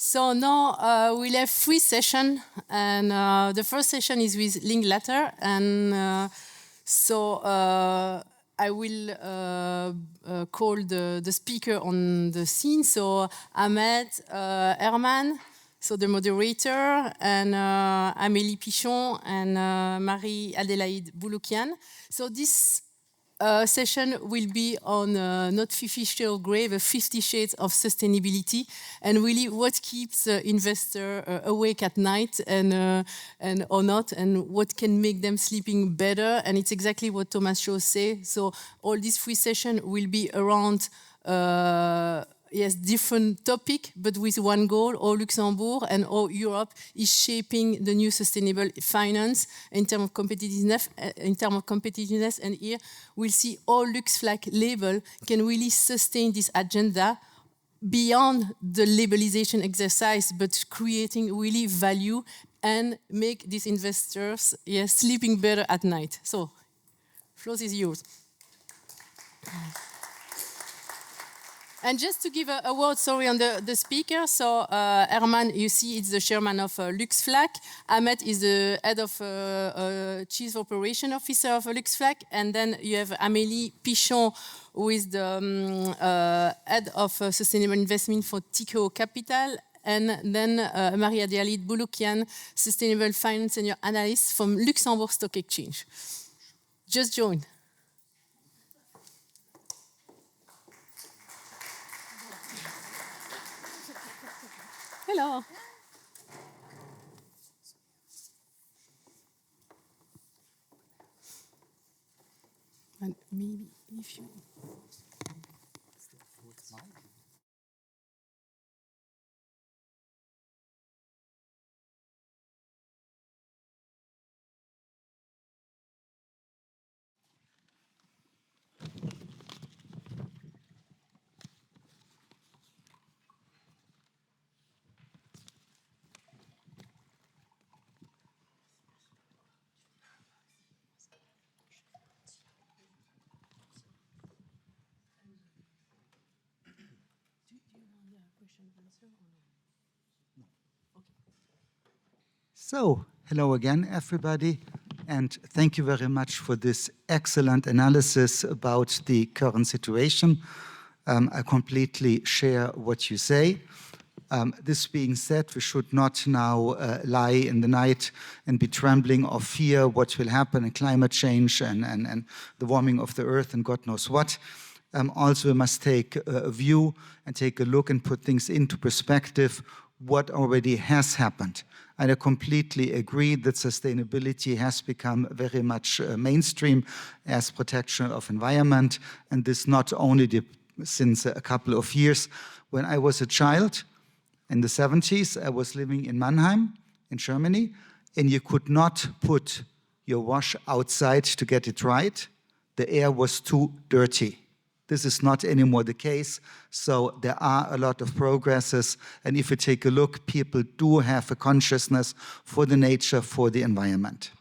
So now we'll have 3 sessions, and the first session is with Linklater, and I will call the speaker on the scene. So Ahmed Herman, so the moderator, and Amélie Pichon and Marie-Adélaïde Bouloukian. So this session will be on not 50 Shades of Grey, but 50 Shades of Sustainability, and really what keeps investor awake at night and or not, and what can make them sleeping better. And it's exactly what Thomas Shaw says. So all these 3 sessions will be around yes, different topic, but with one goal: all Luxembourg and all Europe is shaping the new sustainable finance in terms of competitiveness. And here we'll see all LuxFLAG label can really sustain this agenda beyond the labelization exercise, but creating really value and make these investors sleeping better at night. So, floor is yours. And just to give a word, sorry, on the speaker. So Herman, you see, it's the chairman of LuxFLAG. Ahmed is the head of chief operation officer of LuxFLAG. And then you have Amélie Pichon, who is the head of sustainable investment for Tikehau Capital. And then Marie-Adélaïde Bouloukian, sustainable finance senior analyst from Luxembourg Stock Exchange. Just join. Hello. And maybe if you... So, hello again, everybody, and thank you very much for this excellent analysis about the current situation. I completely share what you say. This being said, we should not now lie in the night and be trembling of fear what will happen in climate change and the warming of the earth and God knows what. Also, we must take a view and take a look and put things into perspective what already has happened. And I completely agree that sustainability has become very much mainstream as protection of environment, and this not only since a couple of years. When I was a child, in the 70s, I was living in Mannheim, in Germany, and you could not put your wash outside to get it right. The air was too dirty. This is not anymore the case, so there are a lot of progresses, and if you take a look, people do have a consciousness for the nature, for the environment.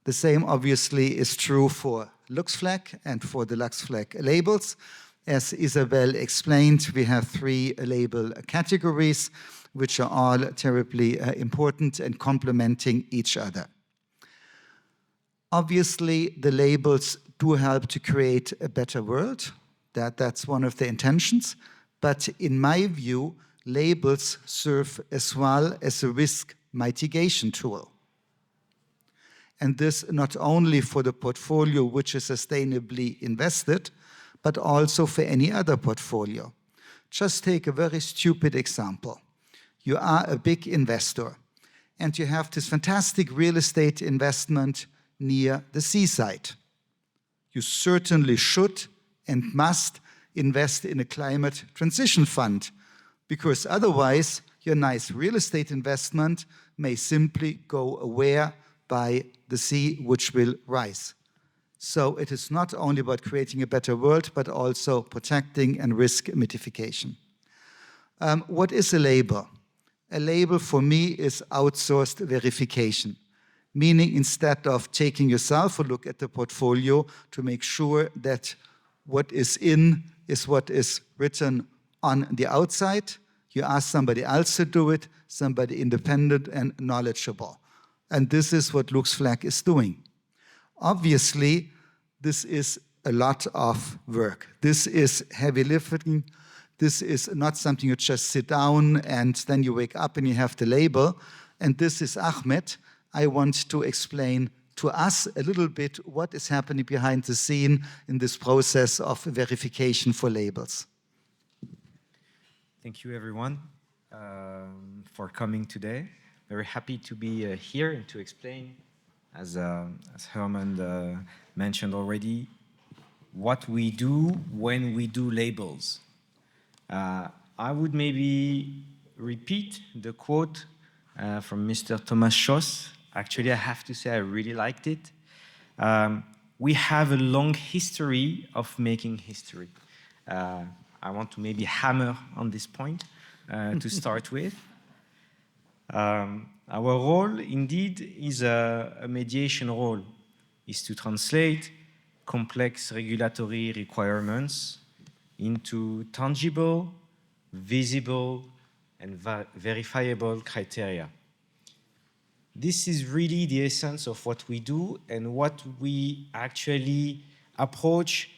The same obviously is true for LuxFLAG and for the LuxFLAG labels. As Isabel explained, we have 3 label categories, which are all terribly important and complementing each other. Obviously, the labels do help to create a better world. That's one of the intentions. But in my view, labels serve as well as a risk mitigation tool. And this not only for the portfolio which is sustainably invested, but also for any other portfolio. Just take a very stupid example. You are a big investor, and you have this fantastic real estate investment near the seaside. You certainly should and must invest in a climate transition fund, because otherwise your nice real estate investment may simply go away by the sea, which will rise. So it is not only about creating a better world, but also protecting and risk mitigation. What is a label? A label for me is outsourced verification. Meaning, instead of taking yourself a look at the portfolio to make sure that what is in is what is written on the outside, You ask somebody else to do it, somebody independent and knowledgeable. And this is what LuxFLAG is doing. Obviously, this is a lot of work. This is heavy lifting. This is not something you just sit down and then you wake up and you have the label. And this is Ahmed. I want to explain to us a little bit what is happening behind the scene in this process of verification for labels. Thank you, everyone, for coming today. Very happy to be here and to explain, as Herman mentioned already, what we do when we do labels. I would maybe repeat the quote from Mr. Thomas Schoss. Actually, I have to say I really liked it. We have a long history of making history. I want to maybe hammer on this point to start with. Our role, indeed, is a mediation role, is to translate complex regulatory requirements into tangible, visible, and verifiable criteria. This is really the essence of what we do and what we actually approach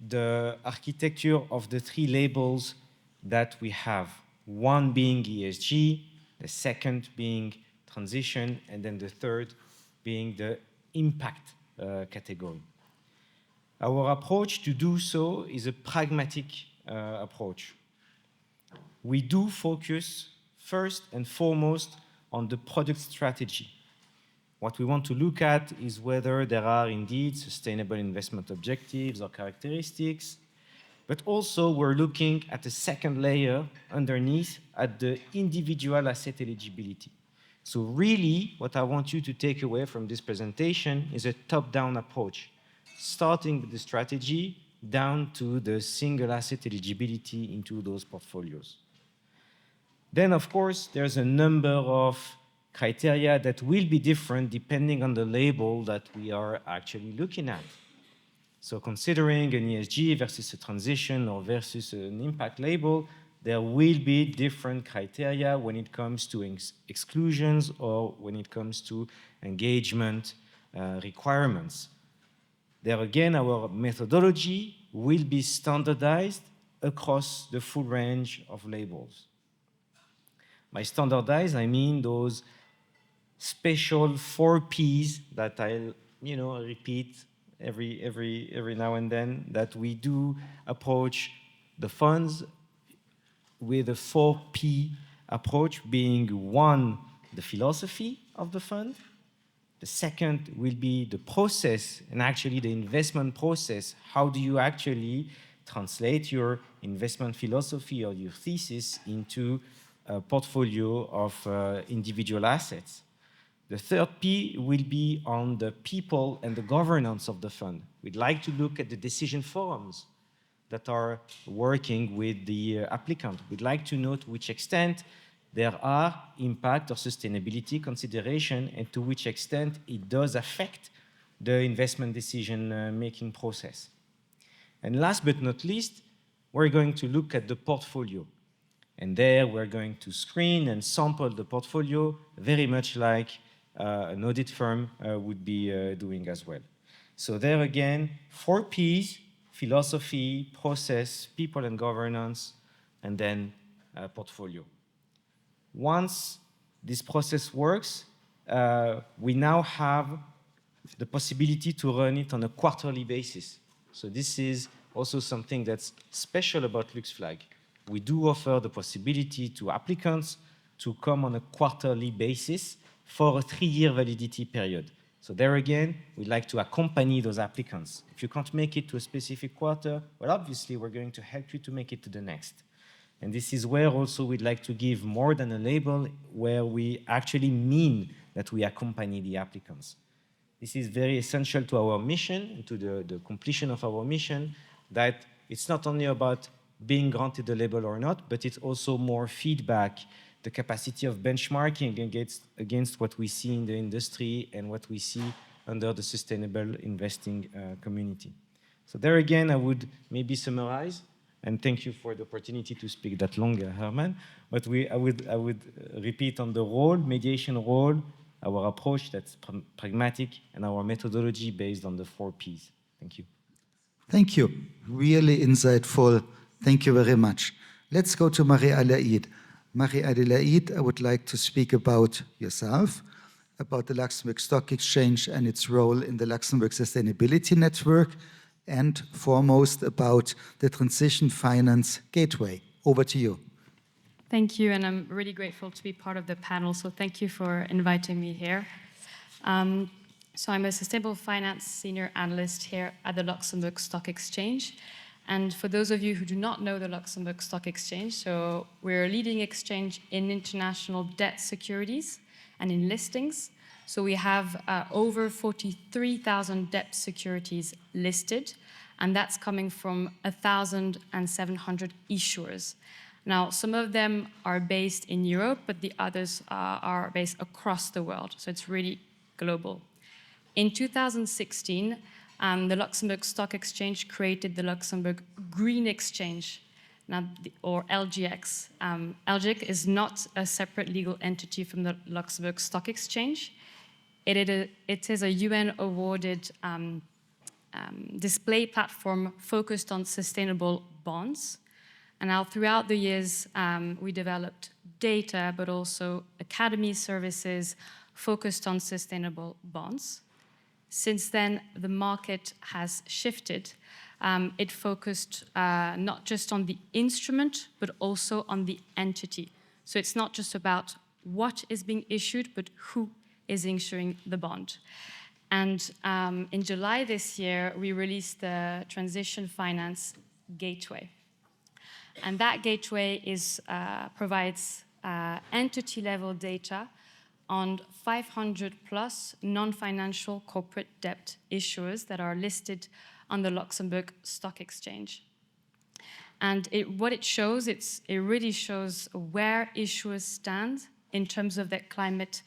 the architecture of the three labels that we have. One being ESG, the second being transition, and then the third being the impact category. Our approach to do so is a pragmatic approach. We do focus first and foremost on the product strategy. What we want to look at is whether there are indeed sustainable investment objectives or characteristics, but also we're looking at a second layer underneath at the individual asset eligibility. So really, what I want you to take away from this presentation is a top-down approach, starting with the strategy down to the single asset eligibility into those portfolios. Then, of course, there's a number of criteria that will be different depending on the label that we are actually looking at. So considering an ESG versus a transition or versus an impact label, there will be different criteria when it comes to exclusions or when it comes to engagement requirements. There again, our methodology will be standardized across the full range of labels. By standardized, I mean those special 4 Ps that I'll repeat every now and then, that we do approach the funds with a 4P approach, being one, the philosophy of the fund. The second will be the process, and actually the investment process. How do you actually translate your investment philosophy or your thesis into a portfolio of individual assets? The third P will be on the people and the governance of the fund. We'd like to look at the decision forums that are working with the applicant. We'd like to know to which extent there are impact or sustainability consideration and to which extent it does affect the investment decision-making process. And last but not least, we're going to look at the portfolio. And there we're going to screen and sample the portfolio very much like an audit firm would be doing as well. So there again, 4 Ps, philosophy, process, people and governance, and then portfolio. Once this process works, we now have the possibility to run it on a quarterly basis. So this is also something that's special about LuxFLAG. We do offer the possibility to applicants to come on a quarterly basis for a 3-year validity period. So there again, we'd like to accompany those applicants. If you can't make it to a specific quarter, well, obviously, we're going to help you to make it to the next. And this is where also we'd like to give more than a label, where we actually mean that we accompany the applicants. This is very essential to our mission, to the completion of our mission, that it's not only about being granted a label or not, but it's also more feedback, the capacity of benchmarking against what we see in the industry and what we see under the sustainable investing community. So there again, I would maybe summarize. And thank you for the opportunity to speak that long, Herman. But I would repeat on the role, mediation role, our approach that's pragmatic, and our methodology based on the 4 Ps. Thank you. Thank you. Really insightful. Thank you very much. Let's go to Marie-Adélaïde. Marie-Adélaïde, I would like to speak about yourself, about the Luxembourg Stock Exchange and its role in the Luxembourg Sustainability Network, and foremost about the Transition Finance Gateway. Over to you. Thank you, and I'm really grateful to be part of the panel, so thank you for inviting me here. So I'm a Sustainable Finance Senior Analyst here at the Luxembourg Stock Exchange. And for those of you who do not know the Luxembourg Stock Exchange, so we're a leading exchange in international debt securities and in listings. So we have over 43,000 debt securities listed, and that's coming from 1,700 issuers. Now, some of them are based in Europe, but the others are based across the world, so it's really global. In 2016, the Luxembourg Stock Exchange created the Luxembourg Green Exchange, or LGX. LGX is not a separate legal entity from the Luxembourg Stock Exchange. It is a UN-awarded display platform focused on sustainable bonds. And now throughout the years, we developed data, but also academy services focused on sustainable bonds. Since then, the market has shifted. It focused not just on the instrument, but also on the entity. So it's not just about what is being issued, but who is issuing the bond. And in July this year, we released the Transition Finance Gateway. And that gateway provides entity-level data on 500 plus non-financial corporate debt issuers that are listed on the Luxembourg Stock Exchange. And what it shows, it really shows where issuers stand in terms of their climate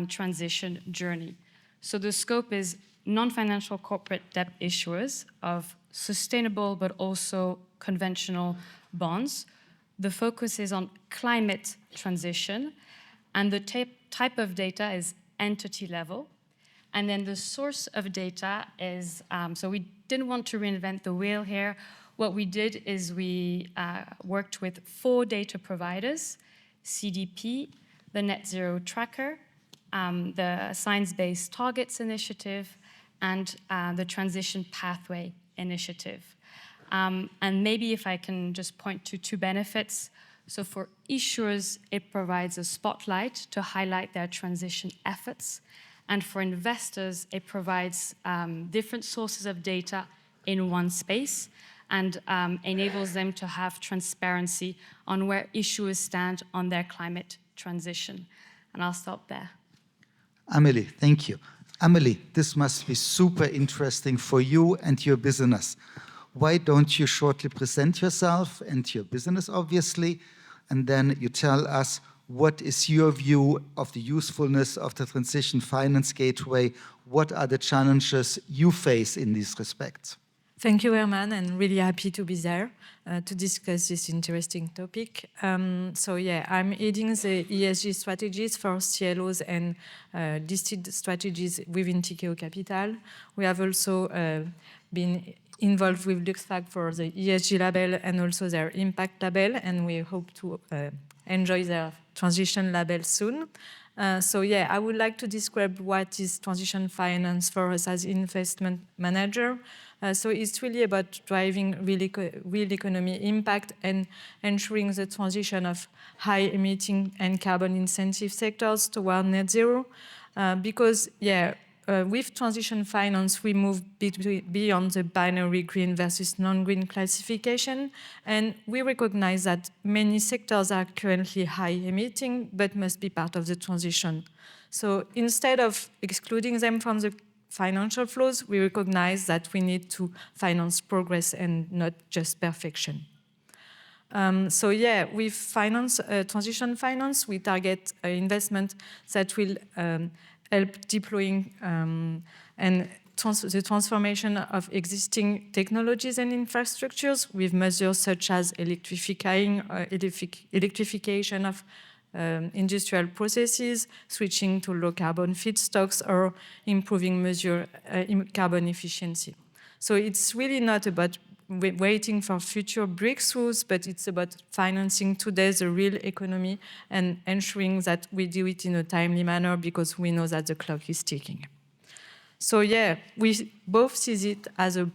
transition journey. So the scope is non-financial corporate debt issuers of sustainable but also conventional bonds. The focus is on climate transition, and the type of data is entity level. And then the source of data is, so we didn't want to reinvent the wheel here. What we did is we worked with 4 data providers, CDP, the Net Zero Tracker, the Science Based Targets Initiative, and the Transition Pathway Initiative. And maybe if I can just point to 2 benefits. So for issuers, it provides a spotlight to highlight their transition efforts. And for investors, it provides different sources of data in one space and enables them to have transparency on where issuers stand on their climate transition. And I'll stop there. Amélie, thank you. Amélie, this must be super interesting for you and your business. Why don't you shortly present yourself and your business, obviously, and then you tell us what is your view of the usefulness of the Transition Finance Gateway? What are the challenges you face in these respects? Thank you, Herman, and really happy to be there to discuss this interesting topic. So yeah, I'm leading the ESG strategies for CLOs and listed strategies within Tikeo Capital. We have also been involved with LuxFLAG for the ESG label and also their impact label, and we hope to enjoy their transition label soon. So yeah, I would like to describe what is transition finance for us as investment manager. So it's really about driving real economy impact and ensuring the transition of high emitting and carbon intensive sectors toward net zero. Because yeah, with transition finance, we move beyond the binary green versus non-green classification, and we recognize that many sectors are currently high emitting, but must be part of the transition. So instead of excluding them from the financial flows, we recognize that we need to finance progress and not just perfection. So yeah, with transition finance, we target investment that will help deploying and the transformation of existing technologies and infrastructures with measures such as electrification of industrial processes, switching to low-carbon feedstocks, or improving carbon efficiency. So it's really not about waiting for future breakthroughs, but it's about financing today the real economy and ensuring that we do it in a timely manner because we know that the clock is ticking. So yeah, we both see it as a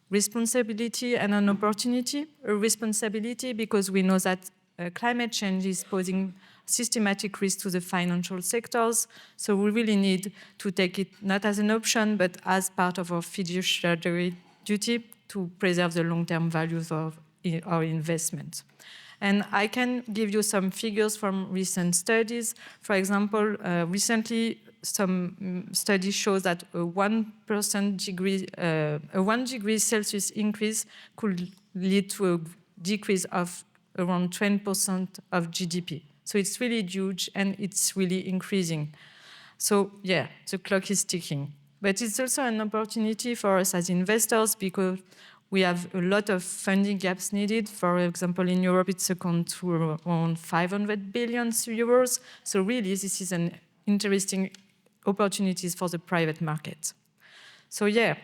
responsibility and an opportunity. A responsibility because we know that climate change is posing systematic risk to the financial sectors. So we really need to take it not as an option, but as part of our fiduciary duty to preserve the long-term values of our investment. And I can give you some figures from recent studies. For example, recently, some studies show that a 1 degree Celsius increase could lead to a decrease of around 20% of GDP. So it's really huge and it's really increasing. So yeah, the clock is ticking. But it's also an opportunity for us as investors because we have a lot of funding gaps needed. For example, in Europe, it's accounted to around 500 billion euros. So really, this is an interesting opportunities for the private market. So yeah,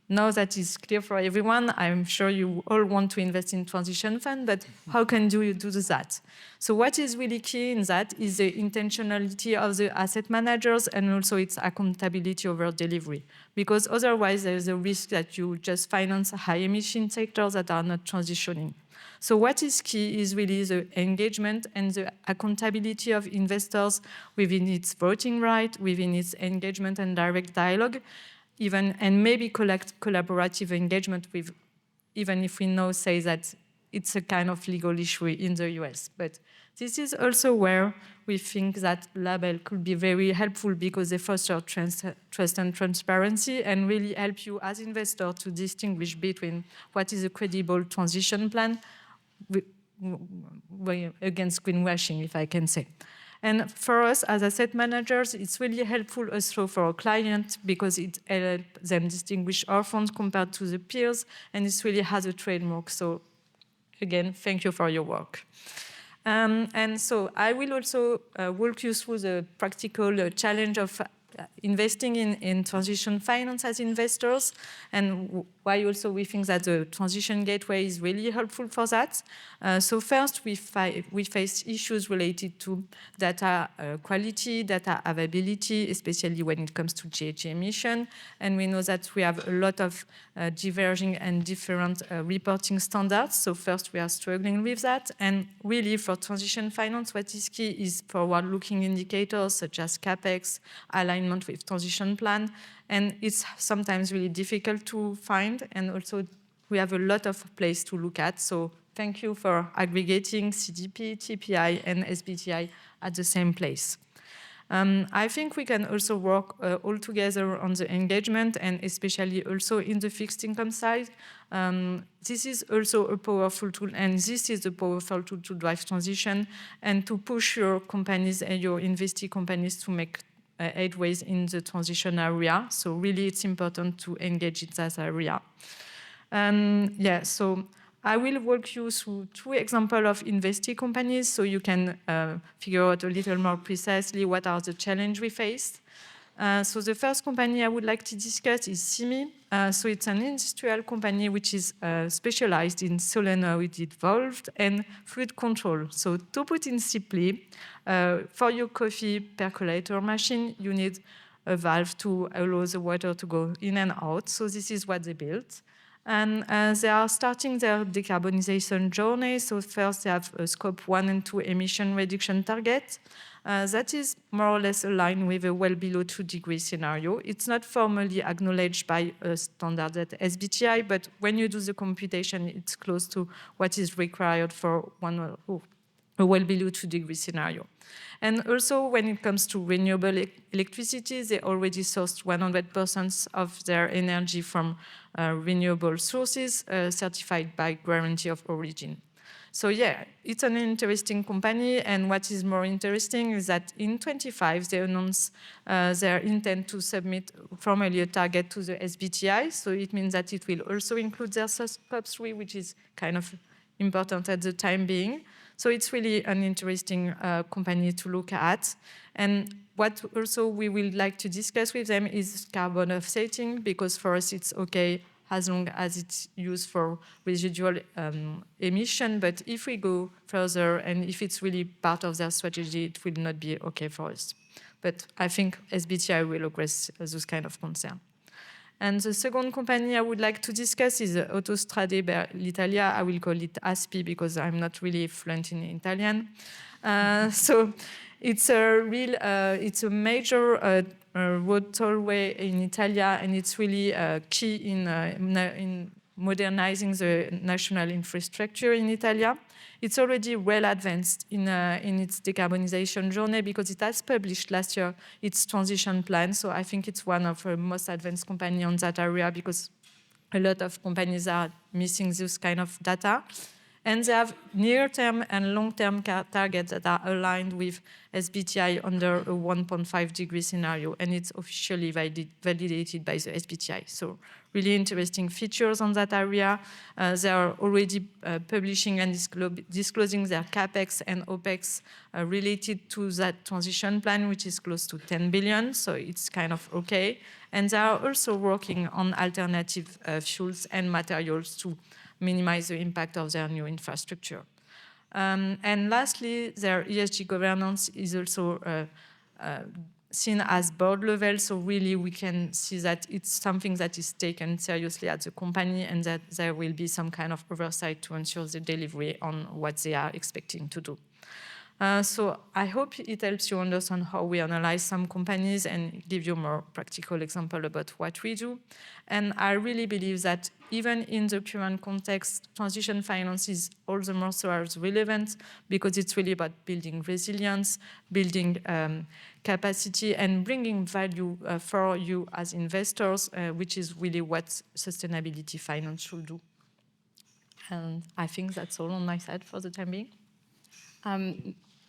now that is clear for everyone, I'm sure you all want to invest in transition fund, but how can you do that? So what is really key in that is the intentionality of the asset managers and also its accountability over delivery. Because otherwise there's a risk that you just finance high emission sectors that are not transitioning. So what is key is really the engagement and the accountability of investors within its voting right, within its engagement and direct dialogue, and maybe collaborative engagement with, even if we know, say that it's a kind of legal issue in the US. But this is also where we think that label could be very helpful because they foster trust and transparency and really help you as investor to distinguish between what is a credible transition plan against greenwashing, if I can say. And for us as asset managers, it's really helpful also for our clients because it helps them distinguish our funds compared to the peers, and it really has a trademark. So again, thank you for your work. And so I will also walk you through the practical challenge of investing in transition finance as investors, and why also we think that the transition gateway is really helpful for that. So first, we face issues related to data quality, data availability, especially when it comes to GHG emission. And we know that we have a lot of diverging and different reporting standards. So first, we are struggling with that. And really, for transition finance, what is key is forward-looking indicators such as CapEx, alignment with transition plan. And it's sometimes really difficult to find. And also, we have a lot of place to look at. So thank you for aggregating CDP, TPI, and SBTI at the same place. I think we can also work all together on the engagement and especially also in the fixed income side. This is also a powerful tool, and this is a powerful tool to drive transition and to push your companies and your investee companies to make headways in the transition area. So really it's important to engage in that area. Yeah, so I will walk you through 2 examples of investee companies so you can figure out a little more precisely what are the challenges we face. So the first company I would like to discuss is CIMI. So it's an industrial company which is specialized in solenoid valves and fluid control. So to put in simply, for your coffee percolator machine, you need a valve to allow the water to go in and out. So this is what they built. And they are starting their decarbonization journey. So first they have a scope 1 and 2 emission reduction target. That is more or less aligned with a well below 2 degree scenario. It's not formally acknowledged by a standard at SBTI, but when you do the computation, it's close to what is required for a well below 2 degree scenario. And also when it comes to renewable electricity, they already sourced 100% of their energy from renewable sources certified by guarantee of origin. So yeah, it's an interesting company, and what is more interesting is that in 25 they announced their intent to submit formally a target to the SBTi, so it means that it will also include their Scope 3, which is kind of important at the time being. So it's really an interesting company to look at. And what also we would like to discuss with them is carbon offsetting, because for us it's okay as long as it's used for residual emission. But if we go further and if it's really part of their strategy, it will not be okay for us. But I think SBTi will address those kind of concerns. And the second company I would like to discuss is Autostrade per l'Italia. I will call it ASPI because I'm not really fluent in Italian. So it's it's a major road tollway in Italia, and it's really key in modernizing the national infrastructure in Italia. It's already well advanced in its decarbonization journey because it has published last year its transition plan. So I think it's one of the most advanced companies on that area, because a lot of companies are missing this kind of data. And they have near-term and long-term targets that are aligned with SBTi under a 1.5 degree scenario, and it's officially validated by the SBTi. So really interesting features on that area. They are already publishing and disclosing their CapEx and OpEx related to that transition plan, which is close to 10 billion, so it's kind of okay. And they are also working on alternative fuels and materials to minimize the impact of their new infrastructure. And lastly, their ESG governance is also seen as board level, so really we can see that it's something that is taken seriously at the company, and that there will be some kind of oversight to ensure the delivery on what they are expecting to do. So I hope it helps you understand how we analyze some companies and give you more practical example about what we do. And I really believe that even in the current context, transition finance is all the more so as relevant, because it's really about building resilience, building capacity, and bringing value for you as investors, which is really what sustainability finance should do. And I think that's all on my side for the time being.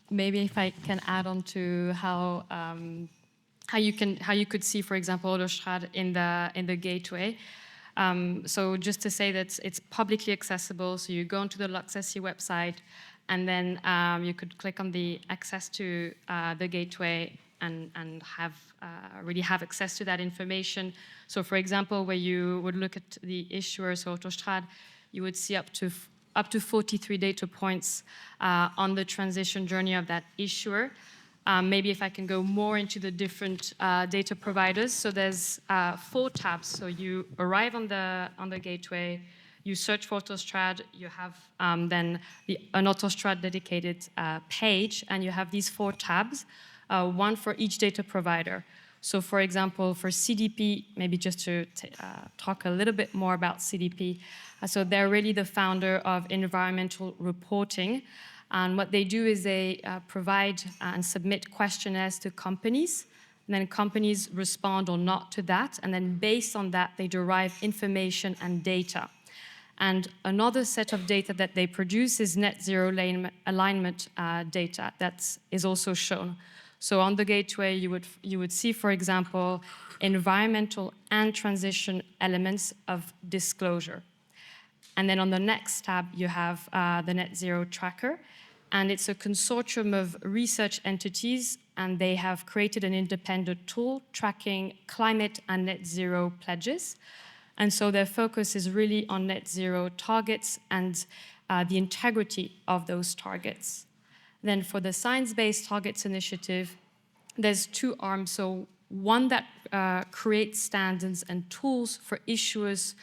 Maybe if I can add on to how you could see, for example, Autostrade in the gateway. So just to say that it's publicly accessible. So you go onto the LuxSC website, and then you could click on the access to the gateway and really have access to that information. So for example, where you would look at the issuer, so Autostrade, you would see up to 43 data points on the transition journey of that issuer. Maybe if I can go more into the different data providers. So there's 4 tabs. So you arrive on the gateway, you search for Autostrade, you have then an Autostrade dedicated page, and you have these 4 tabs, one for each data provider. So for example, for CDP, maybe just to talk a little bit more about CDP. So they're really the founder of environmental reporting. And what they do is they provide and submit questionnaires to companies. And then companies respond or not to that. And then based on that, they derive information and data. And another set of data that they produce is net zero alignment data that is also shown. So on the gateway, you would see, for example, environmental and transition elements of disclosure. And then on the next tab, you have the Net Zero Tracker. And it's a consortium of research entities, and they have created an independent tool tracking climate and net zero pledges. And so their focus is really on net zero targets and the integrity of those targets. Then for the Science-Based Targets Initiative, there's 2 arms. So one that creates standards and tools for issuers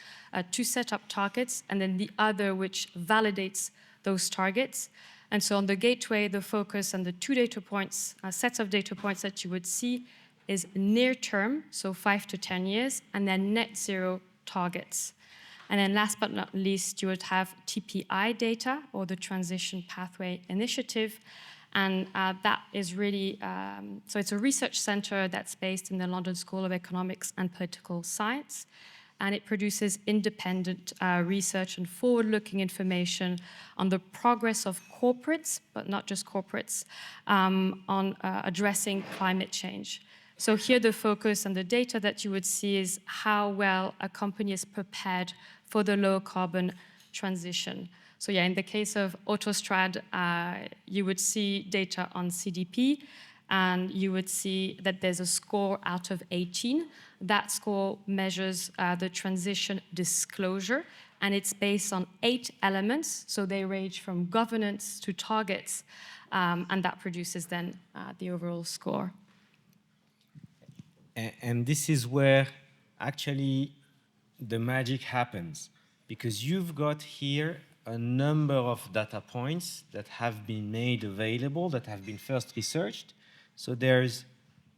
to set up targets, and then the other which validates those targets. And so on the gateway, the focus on the 2 data points, sets of data points that you would see is near term, so 5 to 10 years, and then net zero targets. And then last but not least, you would have TPI data, or the Transition Pathway Initiative. And that is really, so it's a research center that's based in the London School of Economics and Political Science. and it produces independent research and forward-looking information on the progress of corporates, but not just corporates, on addressing climate change. So here the focus and the data that you would see is how well a company is prepared for the low carbon transition. So yeah, in the case of Autostrad, you would see data on CDP, and you would see that there's a score out of 18. That score measures the transition disclosure, and it's based on 8 elements. So they range from governance to targets, and that produces then the overall score. And this is where actually the magic happens, because you've got here a number of data points that have been made available, that have been first researched. So there's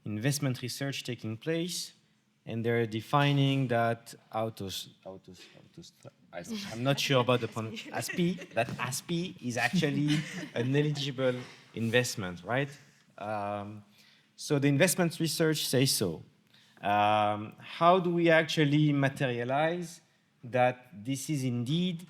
investment research taking place, and they're defining that I'm not sure about the ASPI, that ASPI is actually an eligible investment, right? So the investment research says so. How do we actually materialize that this is indeed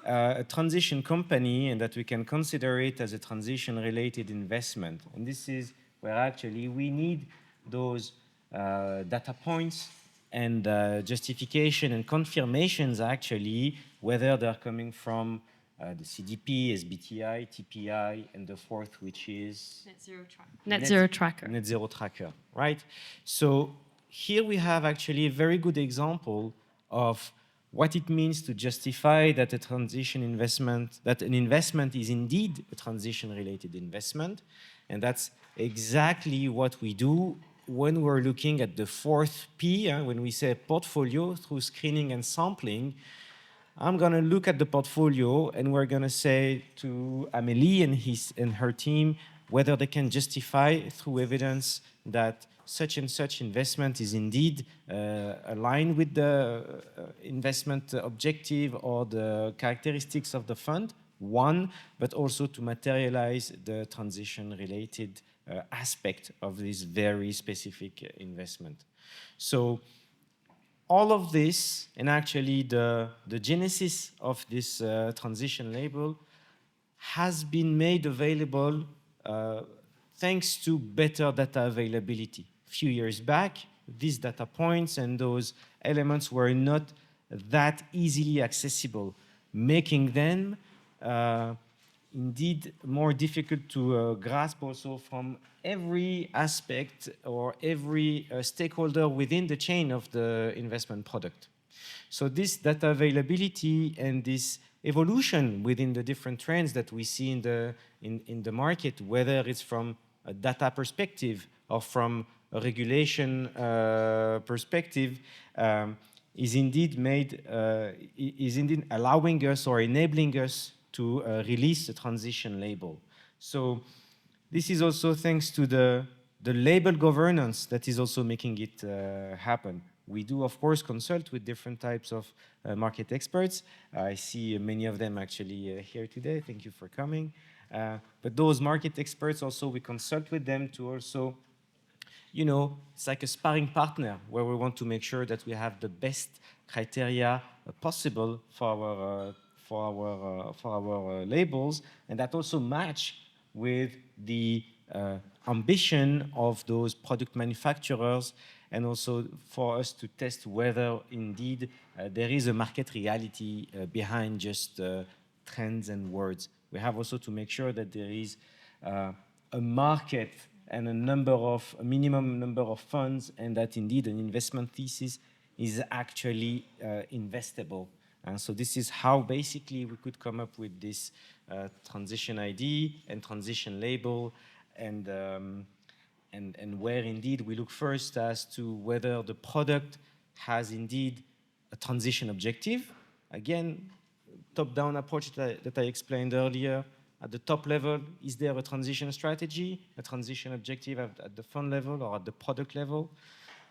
a transition company and that we can consider it as a transition-related investment? And this is where actually we need those data points and justification and confirmations actually, whether they're coming from the CDP, SBTI, TPI, and the fourth, which is Net zero tracker. Net zero tracker, right? So here we have actually a very good example of what it means to justify that a transition investment, that an investment is indeed a transition-related investment. And that's exactly what we do when we're looking at the fourth P, when we say portfolio through screening and sampling. I'm going to look at the portfolio and we're going to say to Amélie and her team whether they can justify through evidence that such and such investment is indeed aligned with the investment objective or the characteristics of the fund, one, but also to materialize the transition-related aspect of this very specific investment. So all of this, and actually the genesis of this transition label has been made available thanks to better data availability. A few years back, these data points and those elements were not that easily accessible, making them indeed more difficult to grasp also from every aspect or every stakeholder within the chain of the investment product. So this data availability and this evolution within the different trends that we see in the market, whether it's from a data perspective or from a regulation perspective, is indeed allowing us or enabling us to release a transition label. So this is also thanks to the label governance that is also making it happen. We do, of course, consult with different types of market experts. I see many of them actually here today. Thank you for coming. But those market experts also, we consult with them to also, you know, it's like a sparring partner where we want to make sure that we have the best criteria possible for our labels, and that also match with the ambition of those product manufacturers, and also for us to test whether indeed there is a market reality behind just trends and words. We have also to make sure that there is a market and a minimum number of funds, and that indeed an investment thesis is actually investable. And so this is how basically we could come up with this transition ID and transition label, and where indeed we look first as to whether the product has indeed a transition objective. Again, top-down approach that I explained earlier. At the top level, is there a transition strategy, a transition objective at the fund level or at the product level?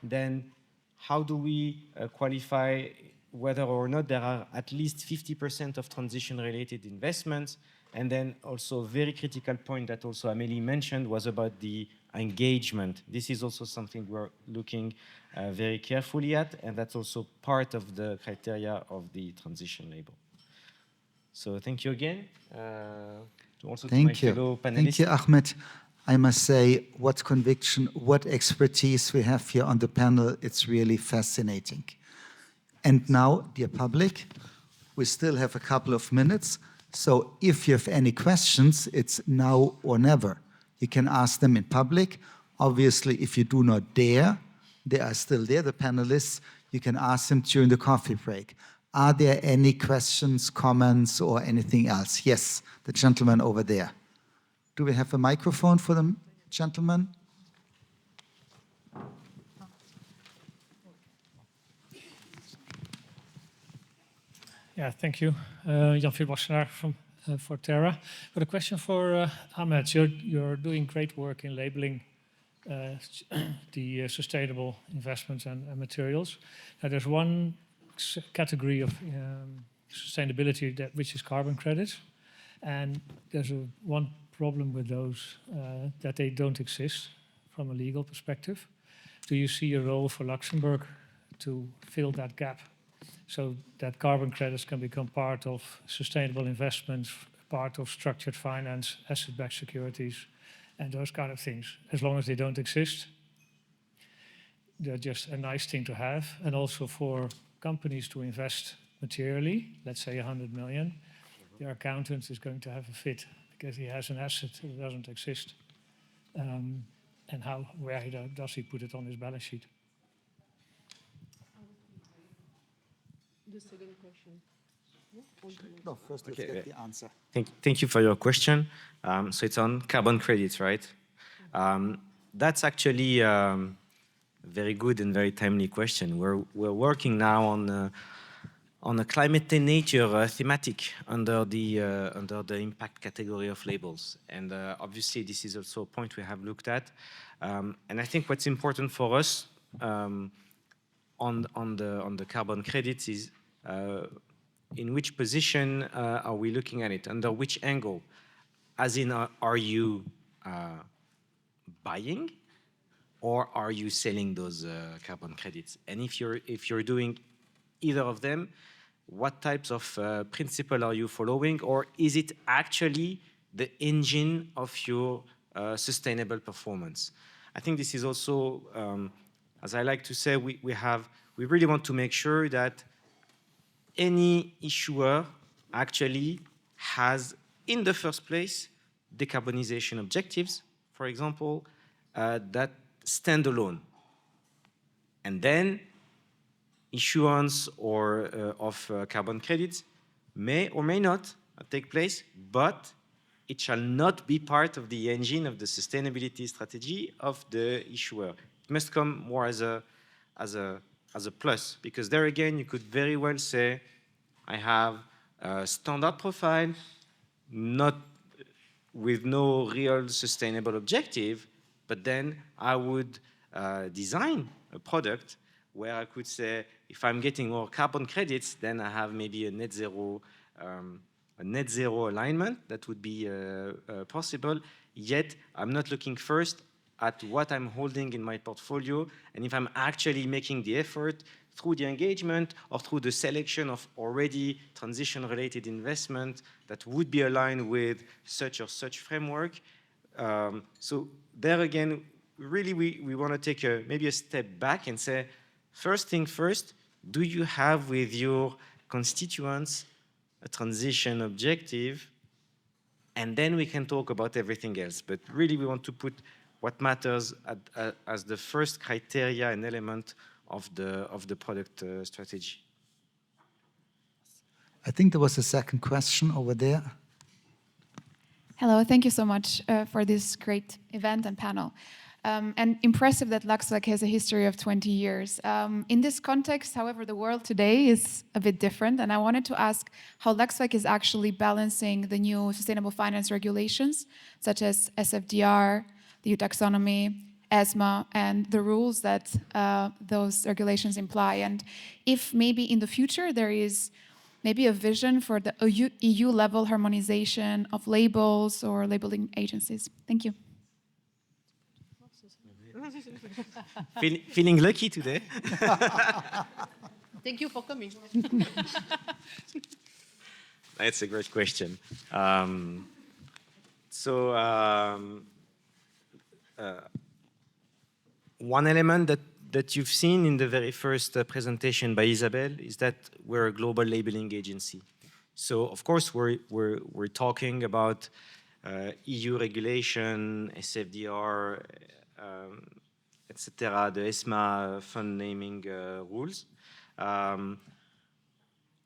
Then how do we qualify whether or not there are at least 50% of transition-related investments? And then also a very critical point that also Amélie mentioned was about the engagement. This is also something we're looking very carefully at, and that's also part of the criteria of the transition label. So thank you again. Also to my fellow panelists. Thank you, Ahmed. I must say, what conviction, what expertise we have here on the panel. It's really fascinating. And now, dear public, we still have a couple of minutes. So if you have any questions, it's now or never. You can ask them in public. Obviously, if you do not dare, they are still there, the panelists. You can ask them during the coffee break. Are there any questions, comments, or anything else? Yes, the gentleman over there. Do we have a microphone for the gentleman? Yeah, thank you. Jan-Philippe Wassenaar from Forterra. But a question for Ahmed. You're doing great work in labeling the sustainable investments and materials. Now, there's one category of sustainability which is carbon credits. And there's one problem with those, that they don't exist from a legal perspective. Do you see a role for Luxembourg to fill that gap so that carbon credits can become part of sustainable investments, part of structured finance, asset-backed securities, and those kind of things? As long as they don't exist, they're just a nice thing to have. And also for companies to invest materially, let's say 100 million, their accountant is going to have a fit because he has an asset that doesn't exist. And where does he put it on his balance sheet? The second question. No, first let's get the answer. Thank you for your question. So it's on carbon credits, right? That's actually a very good and very timely question. We're working now on a climate and nature thematic under the impact category of labels, and obviously this is also a point we have looked at. And I think what's important for us on the carbon credits is in which position are we looking at it, under which angle? As in, are you buying or are you selling those carbon credits? And if you're doing either of them, what types of principle are you following, or is it actually the engine of your sustainable performance? I think this is also, as I like to say, we really want to make sure that any issuer actually has, in the first place, decarbonization objectives, for example, that stand alone. And then issuance of carbon credits may or may not take place, but it shall not be part of the engine of the sustainability strategy of the issuer. It must come more as a plus, because there again, you could very well say, I have a standard profile, not with no real sustainable objective, but then I would design a product where I could say, if I'm getting more carbon credits, then I have maybe a net zero alignment that would be possible. Yet I'm not looking first at what I'm holding in my portfolio, and if I'm actually making the effort through the engagement or through the selection of already transition-related investment that would be aligned with such or such framework. So there again, really we want to take maybe a step back and say, first thing first, do you have with your constituents a transition objective? And then we can talk about everything else. But really we want to put what matters as the first criteria and element of the product strategy. I think there was a second question over there. Hello, thank you so much for this great event and panel. And impressive that LuxFLAG has a history of 20 years. In this context, however, the world today is a bit different, and I wanted to ask how LuxFLAG is actually balancing the new sustainable finance regulations, such as SFDR, the EU taxonomy, ESMA, and the rules that those regulations imply. And if maybe in the future there is maybe a vision for the EU level harmonization of labels or labeling agencies? Thank you. Feeling lucky today. Thank you for coming. That's a great question. One element that you've seen in the very first presentation by Isabel is that we're a global labeling agency. So of course we're talking about EU regulation, SFDR, etc., the ESMA fund naming rules.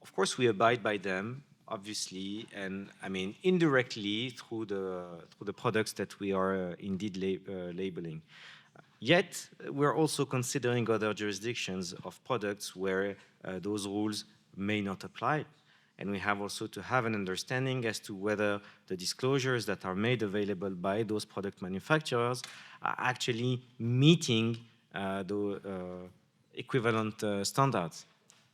Of course, we abide by them, obviously, and I mean indirectly through the products that we are indeed labeling. Yet, we're also considering other jurisdictions of products where those rules may not apply. And we have also to have an understanding as to whether the disclosures that are made available by those product manufacturers are actually meeting the equivalent standards,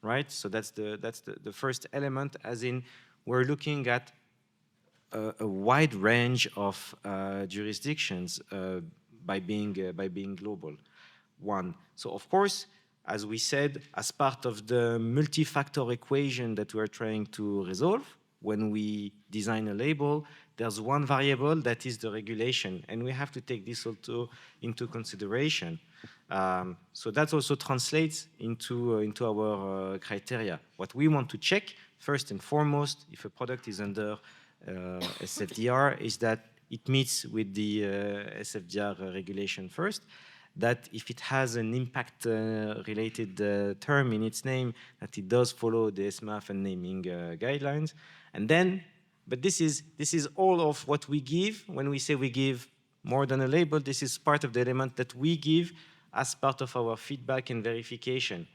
right? So that's the first element, as in we're looking at a wide range of jurisdictions by being global. One. So of course, as we said, as part of the multi-factor equation that we're trying to resolve, when we design a label, there's one variable that is the regulation, and we have to take this also into consideration. So that also translates into our criteria. What we want to check, first and foremost, if a product is under SFDR, is that it meets with the SFDR regulation first, that if it has an impact-related term in its name, that it does follow the ESMA and naming guidelines. And then, but this is all of what we give. When we say we give more than a label, this is part of the element that we give as part of our feedback and verification.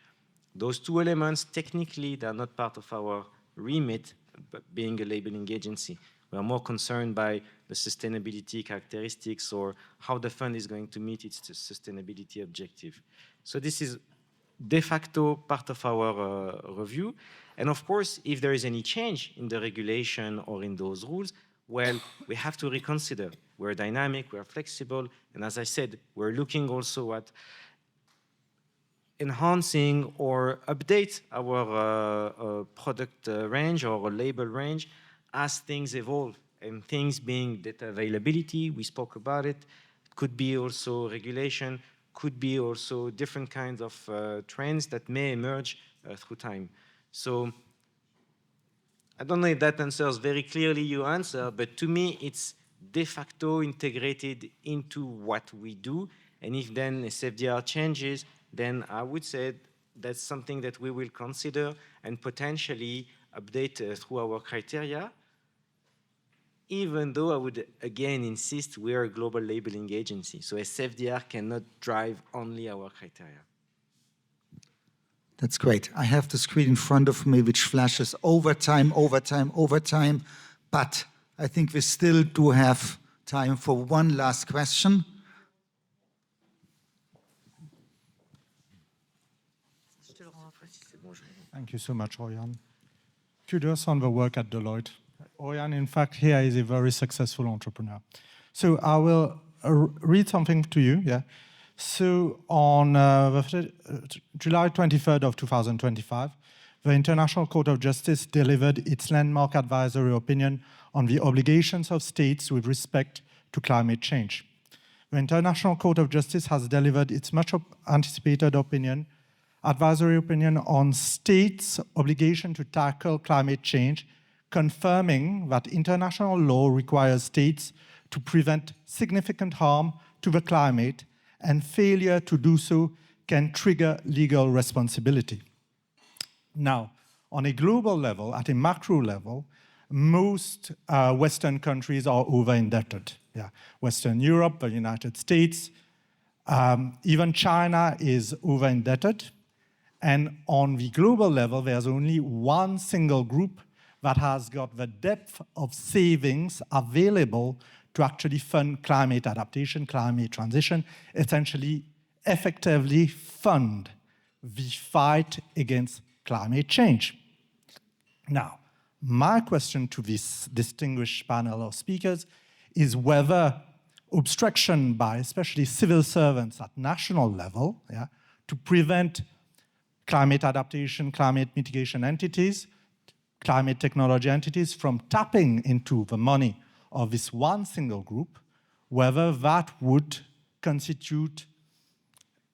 Those two elements, technically, they're not part of our remit, but being a labeling agency. We are more concerned by the sustainability characteristics or how the fund is going to meet its sustainability objective. So this is de facto part of our review. And of course, if there is any change in the regulation or in those rules, well, we have to reconsider. We're dynamic, we're flexible, and as I said, we're looking also at enhancing or update our product range or label range as things evolve, and things being data availability, we spoke about it, could be also regulation, could be also different kinds of trends that may emerge through time. So I don't know if that answers very clearly your answer, but to me it's de facto integrated into what we do, and if then SFDR changes, then I would say that's something that we will consider and potentially update through our criteria, even though I would again insist we are a global labeling agency. So SFDR cannot drive only our criteria. That's great. I have the screen in front of me which flashes overtime, but I think we still do have time for one last question. Thank you so much, Oriane. Kudos on the work at Deloitte. Oriane, in fact, here is a very successful entrepreneur. So I will read something to you. Yeah. So on July 23rd of 2025, the International Court of Justice delivered its landmark advisory opinion on the obligations of states with respect to climate change. The International Court of Justice has delivered its much anticipated advisory opinion on states' obligation to tackle climate change, confirming that international law requires states to prevent significant harm to the climate, and failure to do so can trigger legal responsibility. Now, on a global level, at a macro level, most Western countries are over-indebted. Yeah. Western Europe, the United States, even China is over-indebted. And on the global level, there's only one single group that has got the depth of savings available to actually fund climate adaptation, climate transition, essentially effectively fund the fight against climate change. Now, my question to this distinguished panel of speakers is whether obstruction by especially civil servants at national level, to prevent climate adaptation, climate mitigation entities, climate technology entities from tapping into the money of this one single group, whether that would constitute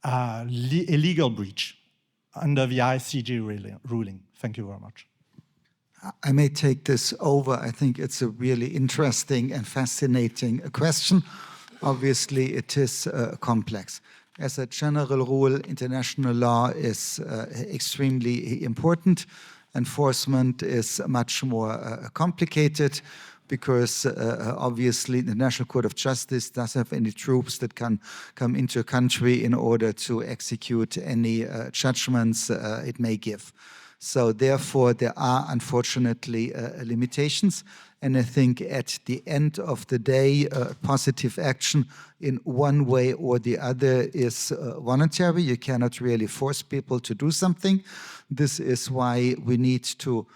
a legal breach under the ICJ ruling. Thank you very much. I may take this over. I think it's a really interesting and fascinating question. Obviously, it is complex. As a general rule, international law is extremely important. Enforcement is much more complicated because obviously the National Court of Justice doesn't have any troops that can come into a country in order to execute any judgments it may give. So therefore, there are unfortunately limitations. And I think at the end of the day, positive action in one way or the other is voluntary. You cannot really force people to do something. This is why we need to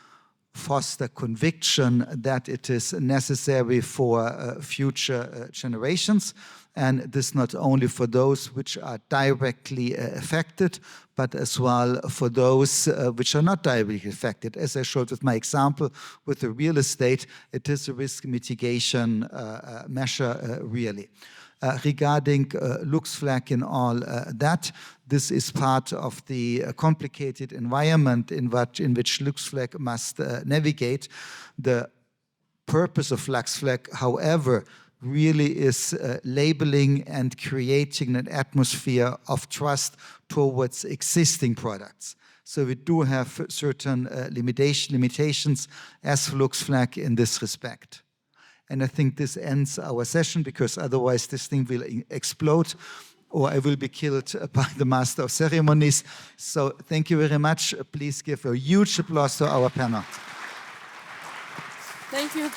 foster conviction that it is necessary for future generations. And this not only for those which are directly affected, but as well for those which are not directly affected. As I showed with my example with the real estate, it is a risk mitigation measure, really. Regarding LuxFLAG and all that, this is part of the complicated environment in which LuxFLAG must navigate. The purpose of LuxFLAG, however, really is labeling and creating an atmosphere of trust towards existing products. So we do have certain limitations as LuxFLAG in this respect. And I think this ends our session because otherwise this thing will explode or I will be killed by the Master of Ceremonies. So thank you very much. Please give a huge applause to our panel. Thank you.